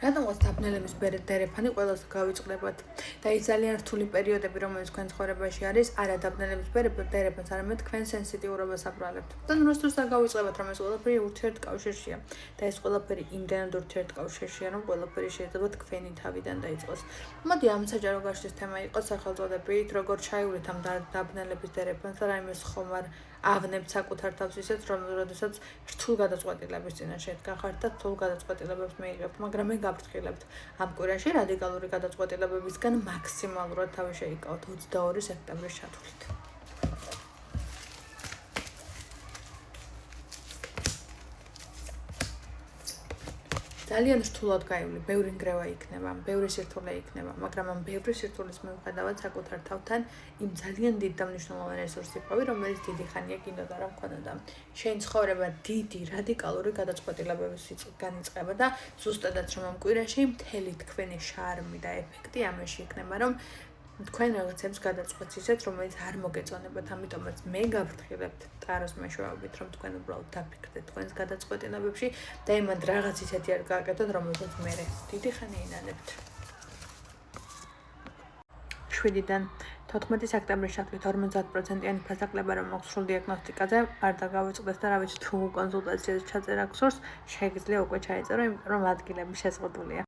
რატომღაც დაბნელების დერეფანი ყველაზე გავიწყდებათ და ის ძალიან რთული პერიოდები, რომელიც თქვენ ცხოვრებაში არის, არა დაბნელების დერეფანს, არამედ თქვენ სენსიტიურობას აბრალებთ. და რუსთვისაც გავიწყდებათ, რომ ეს ყველაფერი ურთიერთკავშირშია და ეს ყველაფერი იმდენად ურთიერთკავშირშია, რომ ყველაფერი შეიძლება თქვენი თავიდან დაიწყოს. მოდი ამ საჯარო გაშლის თემა იყოს სახელწოდებით, როგორ ჩაივლეთ ამ დაბნელების დერეფანს და რაიმეს ხომ არ ავნებთ საკუთარ თავს ისეთ, რომ როდესაც რთულ გადაწყვეტილების წინაშე გახართ და რთულ გადაწყვეტილებებს მიიღებთ, მაგრამ მე გაფრთხილებთ ამ კვირაში რადიკალური გადაწყვეტილებებისგან მაქსიმალურად თავი შეიკავოთ 22 სექტემბრის ჩათვლით. ძალიან რთულად გაივლი, ბევრი ნგრევა იქნება, ბევრი სირთულე იქნება, მაგრამ ამ ბევრი სირთულის მიუხედავად საკუთარ თავთან იმ ძალიან დიდ და მნიშვნელოვან რესურსს იპოვი, რომელიც დიდი ხანია გინდოდა რომ მქონოდა. შენ ცხოვრება დიდი რადიკალური გადაწყვეტილებების განიწყება და ზუსტადაც რომ ამ კვირაში მთელი თქვენი შარმი და ეფექტი ამაში იქნება, რომ თქვენ რაღაცებს გადაწყვეტს ისეთ, რომელიც არ მოგეწონებათ, ამიტომაც მე გავფრთხილებთ ტაროს მეშვეობით, რომ თქვენ უბრალოდ დაფიქრდეთ თქვენს გადაწყვეტილებებში და იმად რაღაც ისეთი არ გააკეთოთ, რომელსაც მე დიდი ხანი ინანებთ. 7-დან 14 სექტემბრის ჩათვლით 50%-იანი ფასაკლება რომ მაქვს სრულ დიაგნოსტიკაზე, არ დაგავიწყდეს და რა ვიცი თუ კონსულტაციაზე ჩაწერა გსურს, შეგიძლია უკვე ჩაიწერო, იმიტომ რომ ადგილები შეზღუდულია.